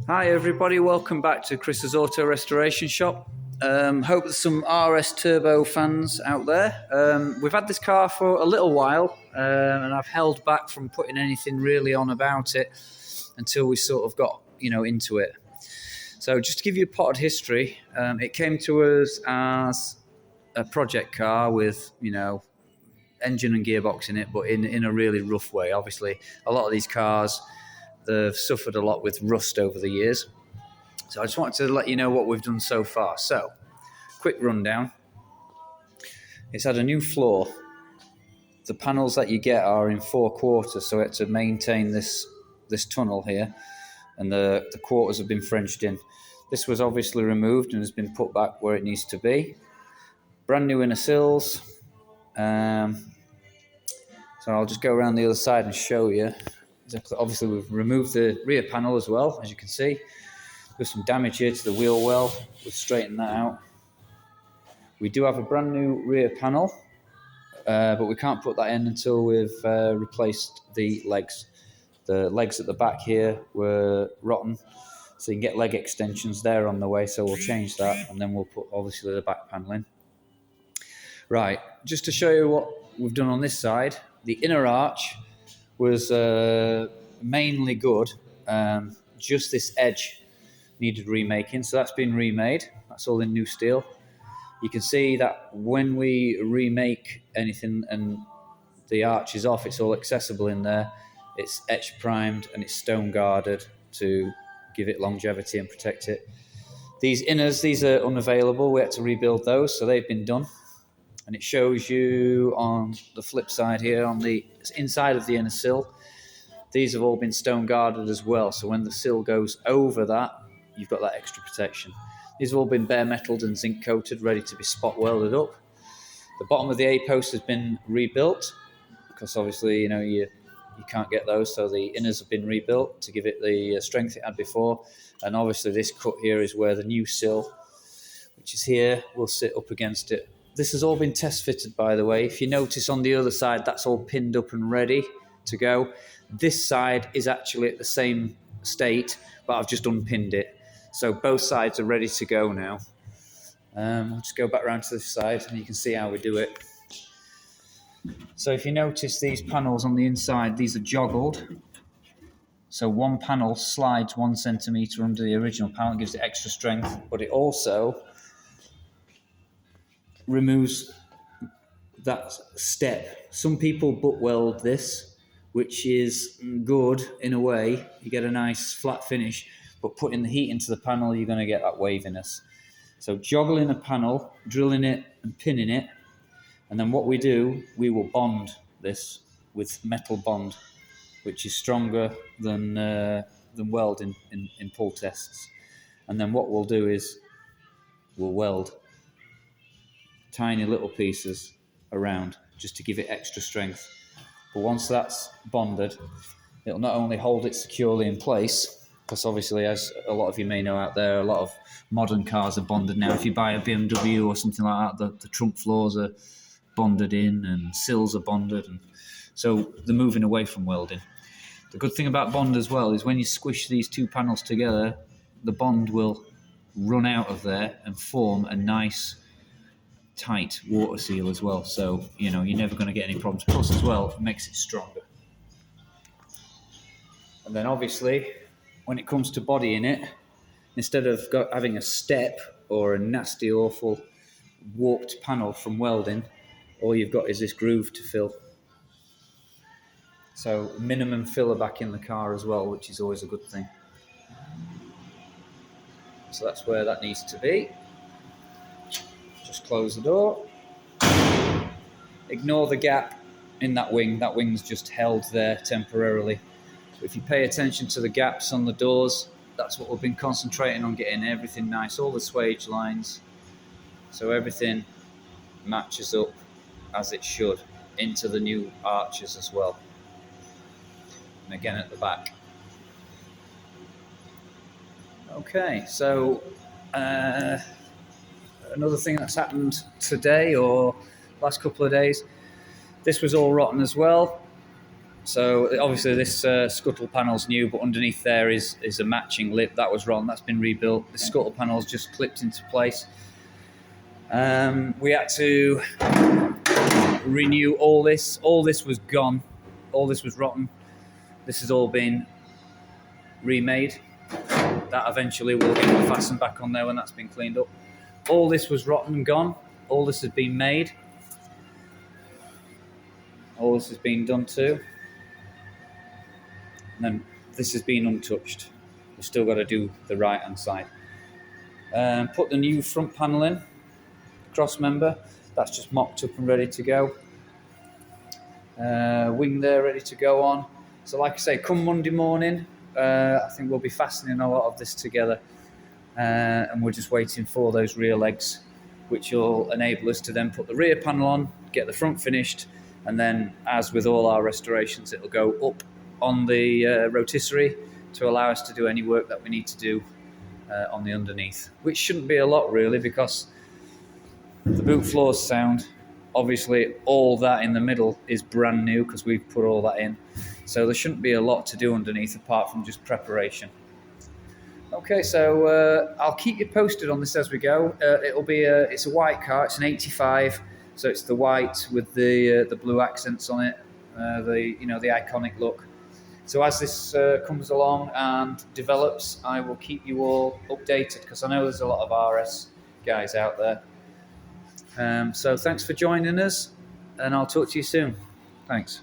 Hi everybody, welcome back to Chris's Auto Restoration Shop. Hope there's some RS Turbo fans out there. We've had this car for a little while and I've held back from putting anything really on about it until we sort of got into it. So just to give you a potted history, it came to us as a project car with engine and gearbox in it, but in a really rough way. Obviously a lot of these cars, they've suffered a lot with rust over the years. So I just wanted to let you know what we've done so far. So, quick rundown. It's had a new floor. The panels that you get are in 4/4, so we had to maintain this tunnel here, and the quarters have been Frenched in. This was obviously removed and has been put back where it needs to be. Brand new inner sills. So I'll just go around the other side and show you. Obviously, we've removed the rear panel as well, as you can see. There's some damage here to the wheel well. We've straightened that out. We do have a brand new rear panel, but we can't put that in until we've replaced the legs. The legs at the back here were rotten, so you can get leg extensions there on the way, so we'll change that, and then we'll put obviously the back panel in. Right, just to show you what we've done on this side, the inner arch was mainly good. Just this edge needed remaking, so that's been remade. That's all in new steel. You can see that when we remake anything and the arch is off, it's all accessible in there. It's etch primed and it's stone guarded to give it longevity and protect it. These inners, these are unavailable. We had to rebuild those, so they've been done. And it shows you on the flip side here, on the inside of the inner sill, these have all been stone guarded as well. So when the sill goes over that, you've got that extra protection. These have all been bare metalled and zinc coated, ready to be spot welded up. The bottom of the A-post has been rebuilt because obviously you can't get those, so the inners have been rebuilt to give it the strength it had before. And obviously this cut here is where the new sill, which is here, will sit up against it. This has all been test fitted, by the way. If you notice on the other side, that's all pinned up and ready to go. This side is actually at the same state, but I've just unpinned it. So both sides are ready to go now. I'll just go back around to this side and you can see how we do it. So if you notice these panels on the inside, these are joggled. So one panel slides 1 centimetre under the original panel, gives it extra strength, but it also removes that step. Some people butt weld this, which is good in a way. You get a nice flat finish, but putting the heat into the panel, you're going to get that waviness. So joggling a panel, drilling it and pinning it, and then what we do, we will bond this with metal bond, which is stronger than weld in pull tests. And then what we'll do is we'll weld tiny little pieces around just to give it extra strength. But once that's bonded, it'll not only hold it securely in place, because obviously, as a lot of you may know out there, a lot of modern cars are bonded now. If you buy a BMW or something like that, the trunk floors are bonded in and sills are bonded, and so they're moving away from welding. The good thing about bond as well is when you squish these two panels together, the bond will run out of there and form a nice tight water seal as well, so you're never going to get any problems. Plus as well, it makes it stronger. And then obviously when it comes to bodying it, instead of having a step or a nasty awful warped panel from welding, all you've got is this groove to fill. So minimum filler back in the car as well, which is always a good thing. So that's where that needs to be. Just close the door. Ignore the gap in that wing. That wing's just held there temporarily. So if you pay attention to the gaps on the doors, that's what we've been concentrating on, getting everything nice, all the swage lines, so everything matches up as it should into the new arches as well. And again at the back. Okay, so another thing that's happened today or last couple of days, this was all rotten as well. So obviously this scuttle panel's new, but underneath there is a matching lip that was wrong. That's been rebuilt. The scuttle panel's just clipped into place. We had to renew all this. All this was gone. All this was rotten. This has all been remade. That eventually will get fastened back on there when that's been cleaned up. All this was rotten and gone. All this has been made. All this has been done too. And then this has been untouched. We've still got to do the right hand side. Put the new front panel in, cross member. That's just mocked up and ready to go. Wing there ready to go on. So like I say, come Monday morning, I think we'll be fastening a lot of this together. And we're just waiting for those rear legs, which will enable us to then put the rear panel on, get the front finished, and then, as with all our restorations, it'll go up on the rotisserie to allow us to do any work that we need to do on the underneath, which shouldn't be a lot really, because the boot floor's sound. Obviously, all that in the middle is brand new because we've put all that in. So there shouldn't be a lot to do underneath apart from just preparation. Okay, so I'll keep you posted on this as we go. It's a white car. It's an 85, so it's the white with the blue accents on it. The iconic look. So as this comes along and develops, I will keep you all updated because I know there's a lot of RS guys out there. So thanks for joining us, and I'll talk to you soon. Thanks.